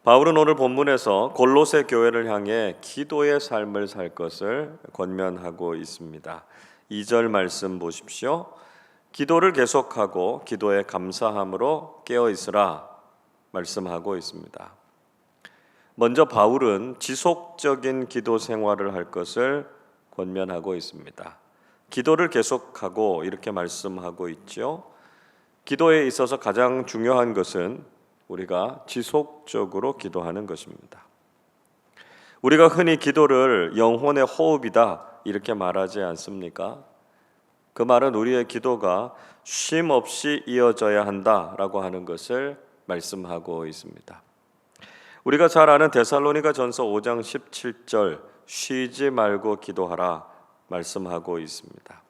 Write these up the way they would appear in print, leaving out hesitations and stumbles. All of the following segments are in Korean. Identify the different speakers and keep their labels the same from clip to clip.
Speaker 1: 바울은 오늘 본문에서 골로새 교회를 향해 기도의 삶을 살 것을 권면하고 있습니다. 2절 말씀 보십시오. 기도를 계속하고 기도에 감사함으로 깨어 있으라 말씀하고 있습니다. 먼저 바울은 지속적인 기도 생활을 할 것을 권면하고 있습니다. 기도를 계속하고 이렇게 말씀하고 있죠. 기도에 있어서 가장 중요한 것은 우리가 지속적으로 기도하는 것입니다. 우리가 흔히 기도를 영혼의 호흡이다 이렇게 말하지 않습니까? 그 말은 우리의 기도가 쉼 없이 이어져야 한다라고 하는 것을 말씀하고 있습니다. 우리가 잘 아는 데살로니가전서 5장 17절 쉬지 말고 기도하라 말씀하고 있습니다.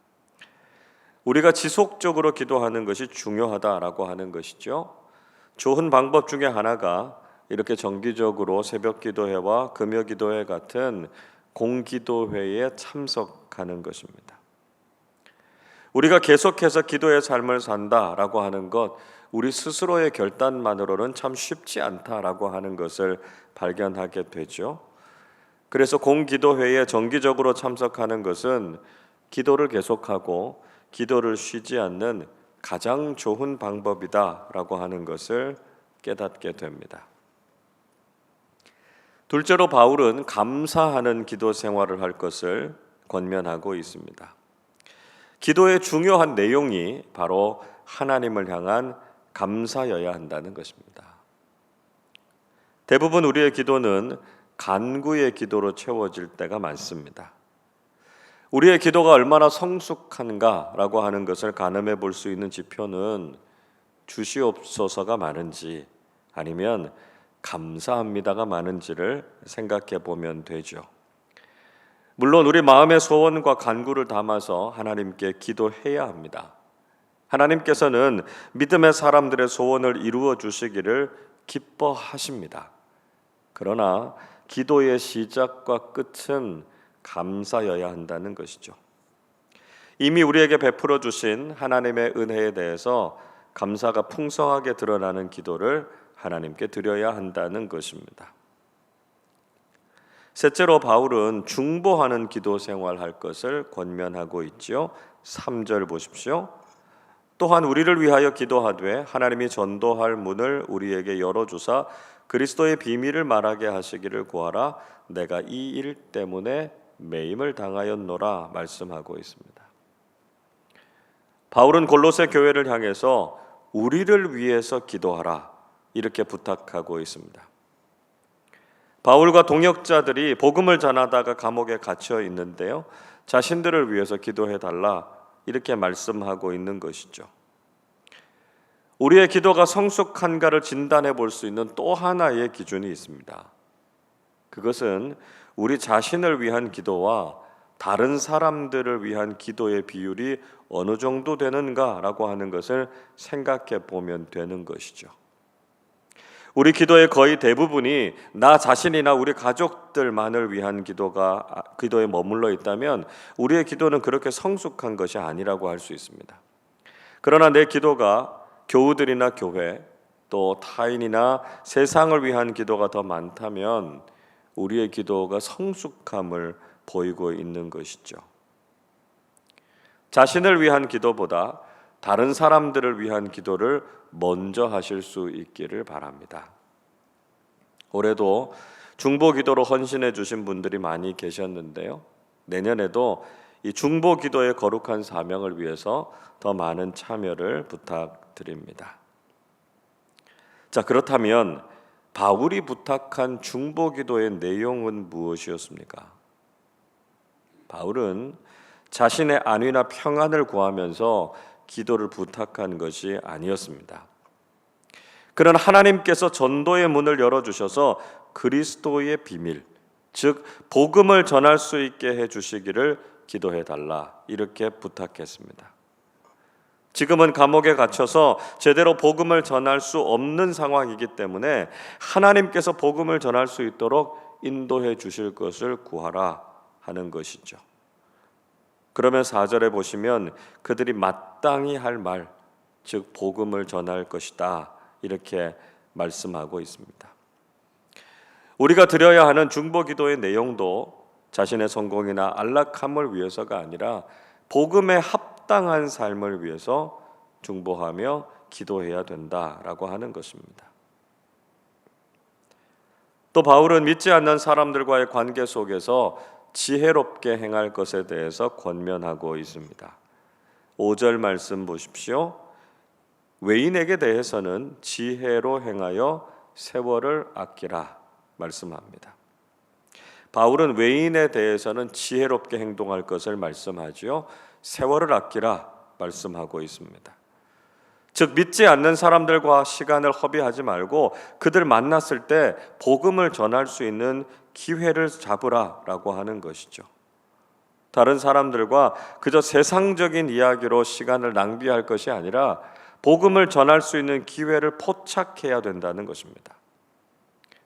Speaker 1: 우리가 지속적으로 기도하는 것이 중요하다라고 하는 것이죠. 좋은 방법 중에 하나가 이렇게 정기적으로 새벽 기도회와 금요 기도회 같은 공기도회에 참석하는 것입니다. 우리가 계속해서 기도의 삶을 산다라고 하는 것, 우리 스스로의 결단만으로는 참 쉽지 않다라고 하는 것을 발견하게 되죠. 그래서 공기도회에 정기적으로 참석하는 것은 기도를 계속하고 기도를 쉬지 않는 가장 좋은 방법이다라고 하는 것을 깨닫게 됩니다. 둘째로 바울은 감사하는 기도 생활을 할 것을 권면하고 있습니다. 기도의 중요한 내용이 바로 하나님을 향한 감사여야 한다는 것입니다. 대부분 우리의 기도는 간구의 기도로 채워질 때가 많습니다. 우리의 기도가 얼마나 성숙한가라고 하는 것을 가늠해 볼 수 있는 지표는 주시옵소서가 많은지 아니면 감사합니다가 많은지를 생각해 보면 되죠. 물론 우리 마음의 소원과 간구를 담아서 하나님께 기도해야 합니다. 하나님께서는 믿음의 사람들의 소원을 이루어 주시기를 기뻐하십니다. 그러나 기도의 시작과 끝은 감사여야 한다는 것이죠. 이미 우리에게 베풀어 주신 하나님의 은혜에 대해서 감사가 풍성하게 드러나는 기도를 하나님께 드려야 한다는 것입니다. 셋째로 바울은 중보하는 기도 생활할 것을 권면하고 있죠. 3절 보십시오. 또한 우리를 위하여 기도하되 하나님이 전도할 문을 우리에게 열어주사 그리스도의 비밀을 말하게 하시기를 구하라. 내가 이 일 때문에 매임을 당하였노라 말씀하고 있습니다. 바울은 골로새 교회를 향해서 우리를 위해서 기도하라 이렇게 부탁하고 있습니다. 바울과 동역자들이 복음을 전하다가 감옥에 갇혀 있는데요. 자신들을 위해서 기도해 달라 이렇게 말씀하고 있는 것이죠. 우리의 기도가 성숙한가를 진단해 볼 수 있는 또 하나의 기준이 있습니다. 그것은 우리 자신을 위한 기도와 다른 사람들을 위한 기도의 비율이 어느 정도 되는가라고 하는 것을 생각해 보면 되는 것이죠. 우리 기도의 거의 대부분이 나 자신이나 우리 가족들만을 위한 기도에 머물러 있다면 우리의 기도는 그렇게 성숙한 것이 아니라고 할 수 있습니다. 그러나 내 기도가 교우들이나 교회 또 타인이나 세상을 위한 기도가 더 많다면 우리의 기도가 성숙함을 보이고 있는 것이죠. 자신을 위한 기도보다 다른 사람들을 위한 기도를 먼저 하실 수 있기를 바랍니다. 올해도 중보 기도로 헌신해 주신 분들이 많이 계셨는데요. 내년에도 이 중보 기도의 거룩한 사명을 위해서 더 많은 참여를 부탁드립니다. 자, 그렇다면 바울이 부탁한 중보 기도의 내용은 무엇이었습니까? 바울은 자신의 안위나 평안을 구하면서 기도를 부탁한 것이 아니었습니다. 그는 하나님께서 전도의 문을 열어주셔서 그리스도의 비밀, 즉 복음을 전할 수 있게 해주시기를 기도해달라 이렇게 부탁했습니다. 지금은 감옥에 갇혀서 제대로 복음을 전할 수 없는 상황이기 때문에 하나님께서 복음을 전할 수 있도록 인도해 주실 것을 구하라 하는 것이죠. 그러면 4절에 보시면 그들이 마땅히 할 말, 즉 복음을 전할 것이다 이렇게 말씀하고 있습니다. 우리가 드려야 하는 중보기도의 내용도 자신의 성공이나 안락함을 위해서가 아니라 복음에 합당한 삶을 위해서 중보하며 기도해야 된다라고 하는 것입니다. 또 바울은 믿지 않는 사람들과의 관계 속에서 지혜롭게 행할 것에 대해서 권면하고 있습니다. 5절 말씀 보십시오. 외인에게 대해서는 지혜로 행하여 세월을 아끼라 말씀합니다. 바울은 외인에 대해서는 지혜롭게 행동할 것을 말씀하지요. 세월을 아끼라 말씀하고 있습니다. 즉 믿지 않는 사람들과 시간을 허비하지 말고 그들 만났을 때 복음을 전할 수 있는 기회를 잡으라라고 하는 것이죠. 다른 사람들과 그저 세상적인 이야기로 시간을 낭비할 것이 아니라 복음을 전할 수 있는 기회를 포착해야 된다는 것입니다.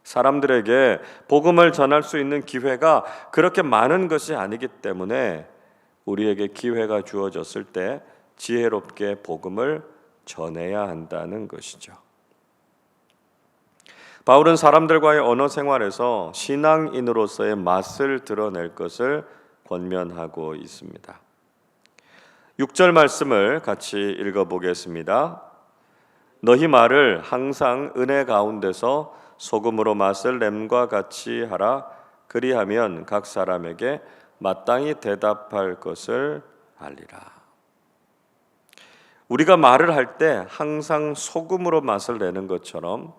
Speaker 1: 사람들에게 복음을 전할 수 있는 기회가 그렇게 많은 것이 아니기 때문에 우리에게 기회가 주어졌을 때 지혜롭게 복음을 전해야 한다는 것이죠. 바울은 사람들과의 언어 생활에서 신앙인으로서의 맛을 드러낼 것을 권면하고 있습니다. 6절 말씀을 같이 읽어보겠습니다. 너희 말을 항상 은혜 가운데서 소금으로 맛을 냄과 같이 하라. 그리하면 각 사람에게 마땅히 대답할 것을 알리라. 우리가 말을 할 때 항상 소금으로 맛을 내는 것처럼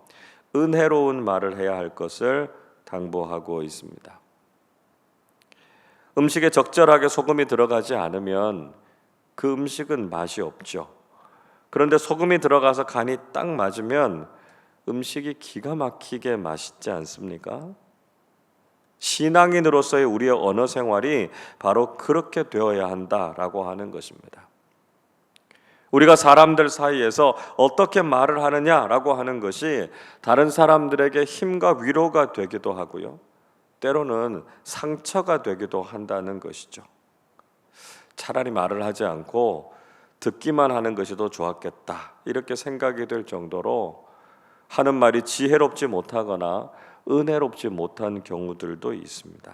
Speaker 1: 은혜로운 말을 해야 할 것을 당부하고 있습니다. 음식에 적절하게 소금이 들어가지 않으면 그 음식은 맛이 없죠. 그런데 소금이 들어가서 간이 딱 맞으면 음식이 기가 막히게 맛있지 않습니까? 신앙인으로서의 우리의 언어 생활이 바로 그렇게 되어야 한다라고 하는 것입니다. 우리가 사람들 사이에서 어떻게 말을 하느냐라고 하는 것이 다른 사람들에게 힘과 위로가 되기도 하고요. 때로는 상처가 되기도 한다는 것이죠. 차라리 말을 하지 않고 듣기만 하는 것이 더 좋았겠다 이렇게 생각이 될 정도로 하는 말이 지혜롭지 못하거나 은혜롭지 못한 경우들도 있습니다.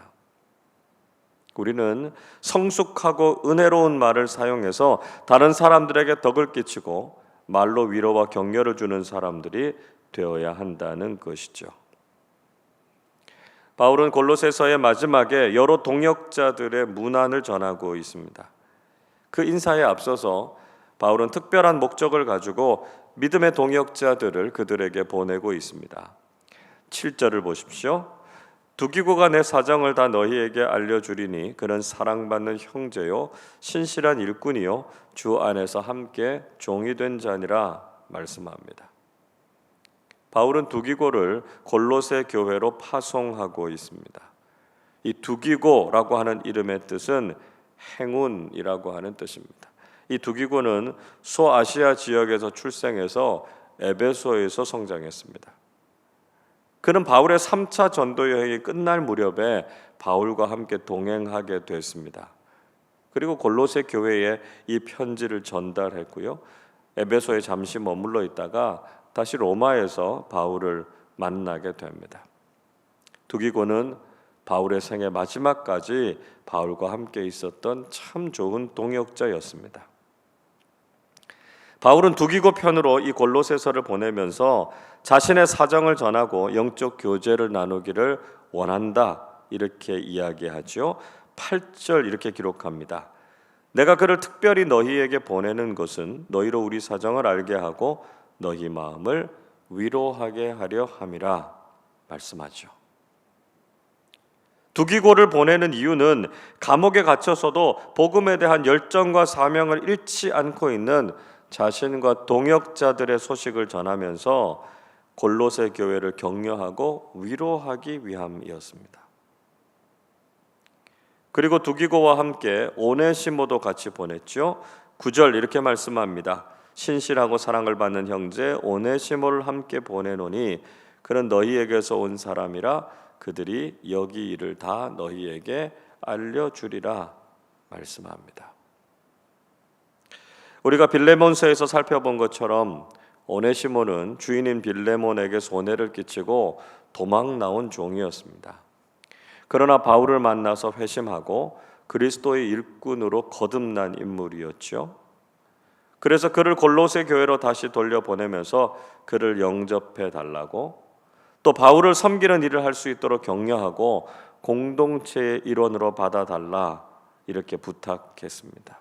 Speaker 1: 우리는 성숙하고 은혜로운 말을 사용해서 다른 사람들에게 덕을 끼치고 말로 위로와 격려를 주는 사람들이 되어야 한다는 것이죠. 바울은 골로새서의 마지막에 여러 동역자들의 문안을 전하고 있습니다. 그 인사에 앞서서 바울은 특별한 목적을 가지고 믿음의 동역자들을 그들에게 보내고 있습니다. 7절을 보십시오. 두기고가 내 사정을 다 너희에게 알려주리니 그는 사랑받는 형제요 신실한 일꾼이요 주 안에서 함께 종이 된 자니라 말씀합니다. 바울은 두기고를 골로새 교회로 파송하고 있습니다. 이 두기고라고 하는 이름의 뜻은 행운이라고 하는 뜻입니다. 이 두기고는 소아시아 지역에서 출생해서 에베소에서 성장했습니다. 그는 바울의 3차 전도 여행이 끝날 무렵에 바울과 함께 동행하게 됐습니다. 그리고 골로새 교회에 이 편지를 전달했고요. 에베소에 잠시 머물러 있다가 다시 로마에서 바울을 만나게 됩니다. 두기고는 바울의 생애 마지막까지 바울과 함께 있었던 참 좋은 동역자였습니다. 바울은 두기고 편으로 이 골로새서를 보내면서 자신의 사정을 전하고 영적 교제를 나누기를 원한다 이렇게 이야기하죠. 8절 이렇게 기록합니다. 내가 그를 특별히 너희에게 보내는 것은 너희로 우리 사정을 알게 하고 너희 마음을 위로하게 하려 함이라 말씀하죠. 두기고를 보내는 이유는 감옥에 갇혀서도 복음에 대한 열정과 사명을 잃지 않고 있는 자신과 동역자들의 소식을 전하면서 골로새 교회를 격려하고 위로하기 위함이었습니다. 그리고 두기고와 함께 오네시모도 같이 보냈죠. 9절 이렇게 말씀합니다. 신실하고 사랑을 받는 형제 오네시모를 함께 보내노니 그는 너희에게서 온 사람이라 그들이 여기 일을 다 너희에게 알려주리라 말씀합니다. 우리가 빌레몬서에서 살펴본 것처럼 오네시모는 주인인 빌레몬에게 손해를 끼치고 도망 나온 종이었습니다. 그러나 바울을 만나서 회심하고 그리스도의 일꾼으로 거듭난 인물이었죠. 그래서 그를 골로새 교회로 다시 돌려보내면서 그를 영접해 달라고, 또 바울을 섬기는 일을 할 수 있도록 격려하고 공동체의 일원으로 받아달라 이렇게 부탁했습니다.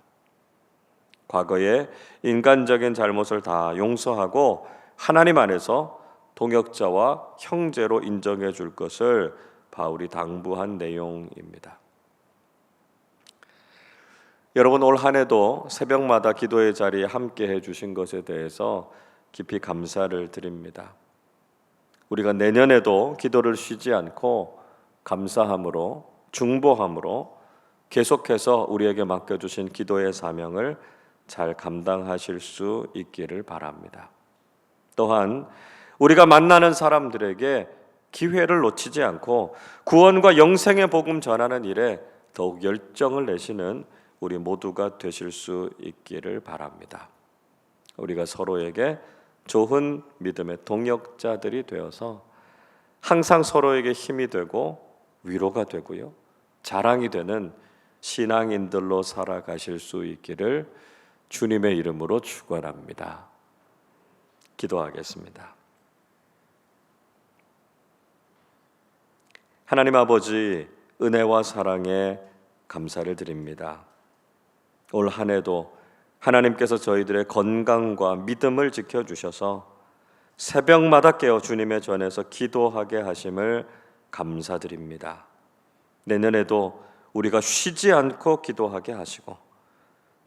Speaker 1: 과거에 인간적인 잘못을 다 용서하고 하나님 안에서 동역자와 형제로 인정해 줄 것을 바울이 당부한 내용입니다. 여러분, 올 한 해도 새벽마다 기도의 자리에 함께 해주신 것에 대해서 깊이 감사를 드립니다. 우리가 내년에도 기도를 쉬지 않고 감사함으로, 중보함으로 계속해서 우리에게 맡겨주신 기도의 사명을 잘 감당하실 수 있기를 바랍니다. 또한 우리가 만나는 사람들에게 기회를 놓치지 않고 구원과 영생의 복음 전하는 일에 더욱 열정을 내시는 우리 모두가 되실 수 있기를 바랍니다. 우리가 서로에게 좋은 믿음의 동역자들이 되어서 항상 서로에게 힘이 되고 위로가 되고요, 자랑이 되는 신앙인들로 살아가실 수 있기를 주님의 이름으로 축원합니다. 기도하겠습니다. 하나님 아버지, 은혜와 사랑에 감사를 드립니다. 올 한 해도 하나님께서 저희들의 건강과 믿음을 지켜주셔서 새벽마다 깨어 주님의 전에서 기도하게 하심을 감사드립니다. 내년에도 우리가 쉬지 않고 기도하게 하시고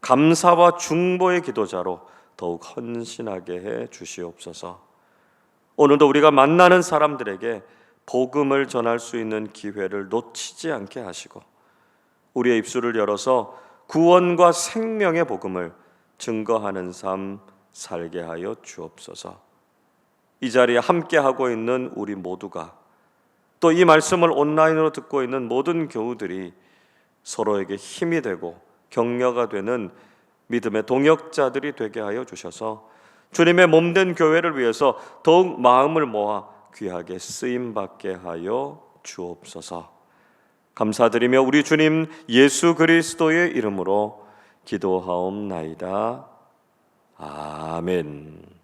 Speaker 1: 감사와 중보의 기도자로 더욱 헌신하게 해 주시옵소서. 오늘도 우리가 만나는 사람들에게 복음을 전할 수 있는 기회를 놓치지 않게 하시고 우리의 입술을 열어서 구원과 생명의 복음을 증거하는 삶 살게 하여 주옵소서. 이 자리에 함께하고 있는 우리 모두가, 또 이 말씀을 온라인으로 듣고 있는 모든 교우들이 서로에게 힘이 되고 격려가 되는 믿음의 동역자들이 되게 하여 주셔서 주님의 몸된 교회를 위해서 더욱 마음을 모아 귀하게 쓰임받게 하여 주옵소서. 감사드리며 우리 주님 예수 그리스도의 이름으로 기도하옵나이다. 아멘.